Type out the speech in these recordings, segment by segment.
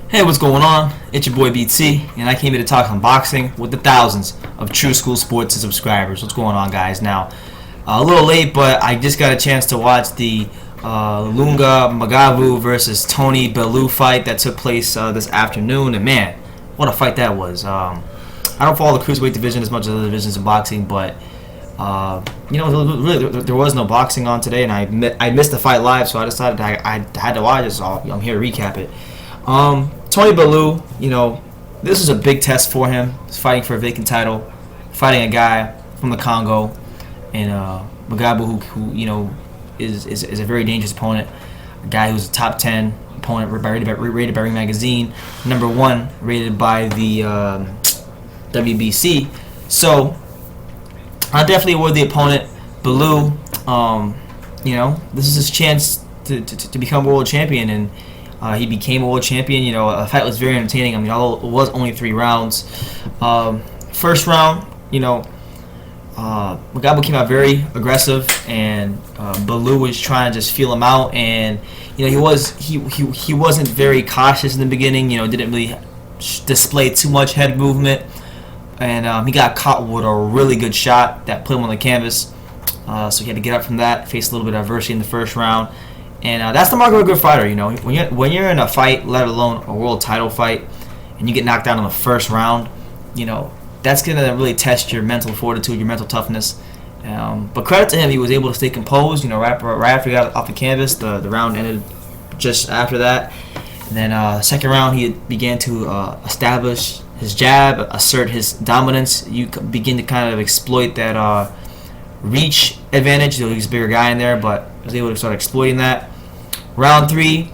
Hey, what's going on? It's your boy BT, and I came here to talk unboxing with the thousands of True School Sports subscribers. What's going on, guys? Now, a little late, but I just got a chance to watch the llunga Makabu versus Tony Bellew fight that took place this afternoon, and man, what a fight that was. I don't follow the cruiserweight division as much as other divisions in boxing, but really, there was no boxing on today, and I missed the fight live, so I decided I had to watch it, so I'm here to recap it. Tony Bellew, this is a big test for him. He's fighting for a vacant title, fighting a guy from the Congo, and Makabu, who is a very dangerous opponent. A guy who's a top 10 opponent rated by Ring Magazine, number 1 rated by the WBC. So I definitely award the opponent. Bellew, this is his chance to become world champion, and he became a world champion. The fight was very entertaining. I mean, although it was only 3 rounds. First round, Makabu came out very aggressive, and Bellew was trying to just feel him out. And he wasn't very cautious in the beginning. Didn't really display too much head movement, and he got caught with a really good shot that put him on the canvas. So he had to get up from that, face a little bit of adversity in the first round. And that's the mark of a good fighter. When you're in a fight, let alone a world title fight, and you get knocked out in the first round, that's gonna really test your mental fortitude, your mental toughness. But credit to him, he was able to stay composed. Right after he got off the canvas, the round ended just after that. And then second round, he began to establish his jab, assert his dominance. You begin to kind of exploit that reach advantage. He's a bigger guy in there, but was able to start exploiting that. Round 3,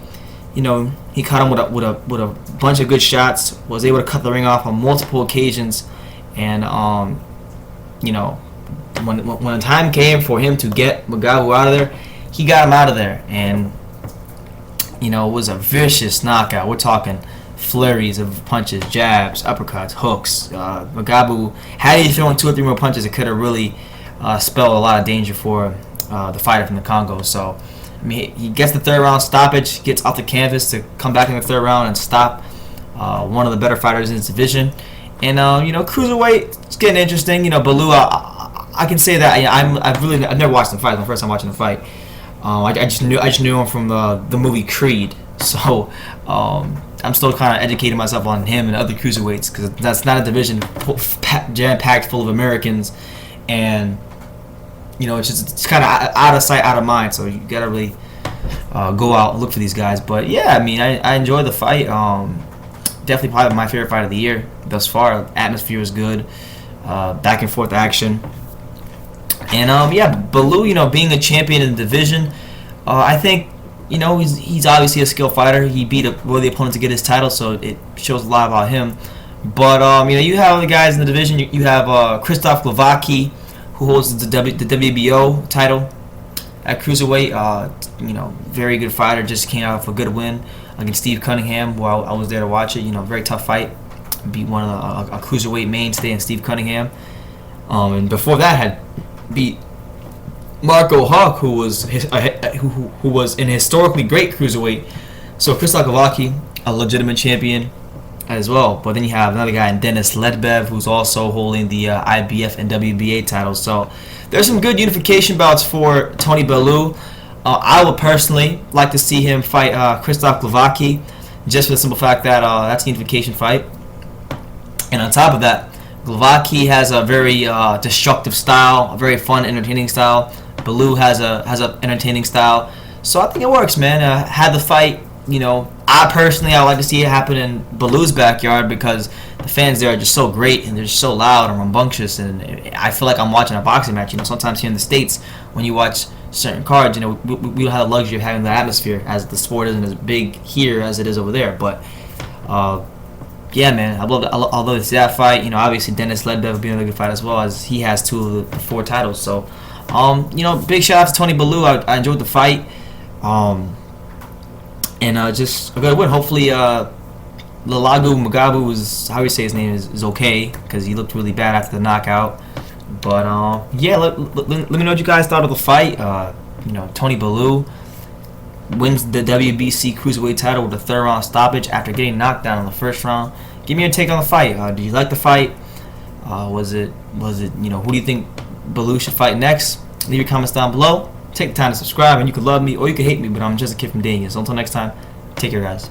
he caught him with a bunch of good shots. Was able to cut the ring off on multiple occasions, and when the time came for him to get Makabu out of there, he got him out of there, and it was a vicious knockout. We're talking flurries of punches, jabs, uppercuts, hooks. Makabu, had he thrown 2 or 3 more punches, it could have really spelled a lot of danger for the fighter from the Congo. So, he gets the 3rd round stoppage, gets off the canvas to come back in the 3rd round and stop one of the better fighters in his division. And cruiserweight, it's getting interesting. Bellew, I can say that I've never watched him fight. It's my first time watching him fight. I just knew him from the movie Creed. So I'm still kind of educating myself on him and other cruiserweights, because that's not a division jam-packed full of Americans, and it's kind of out of sight, out of mind. So you gotta really go out and look for these guys. But yeah, I enjoyed the fight. Definitely probably my favorite fight of the year thus far. Atmosphere is good, back and forth action, and Bellew, being a champion in the division, I think he's obviously a skilled fighter. He beat a worthy opponent to get his title, so it shows a lot about him. But you have other guys in the division. You have Krzysztof Glowacki, who holds the WBO title at cruiserweight. Very good fighter. Just came out with a good win against Steve Cunningham. Well, I was there to watch it. Very tough fight. Beat one of a cruiserweight mainstay in Steve Cunningham. And before that, had beat Marco Huck, who was an historically great cruiserweight. So Krzysztof Glowacki, a legitimate champion as well. But then you have another guy in Denis Ledbev, who's also holding the IBF and WBA titles. So there's some good unification bouts for Tony Bellew. I would personally like to see him fight Krzysztof Glowacki, just for the simple fact that that's a unification fight. And on top of that, Glowacki has a very destructive style, a very fun, entertaining style. Bellew has a entertaining style. So I think it works, man. Had the fight, I would like to see it happen in Bellew's backyard, because the fans there are just so great, and they're just so loud and rambunctious, and I feel like I'm watching a boxing match. Sometimes here in the States, when you watch certain cards, we don't have the luxury of having the atmosphere, as the sport isn't as big here as it is over there. But yeah, man, I'd love to see that fight. Obviously Denis Ledbev would be another good fight, as well, as he has 2 of the 4 titles. So big shout out to Tony Bellew. I enjoyed the fight. And just a good win. Hopefully, Makabu is, how you say his name, is okay, because he looked really bad after the knockout. But yeah, let me know what you guys thought of the fight. Tony Bellew, wins the WBC Cruiserweight title with a third round stoppage after getting knocked down in the first round. Give me your take on the fight. Did you like the fight? Was it who do you think Bellew should fight next? Leave your comments down below. Take the time to subscribe, and you could love me or you could hate me, but I'm just a kid from Daniel. So until next time, take care, guys.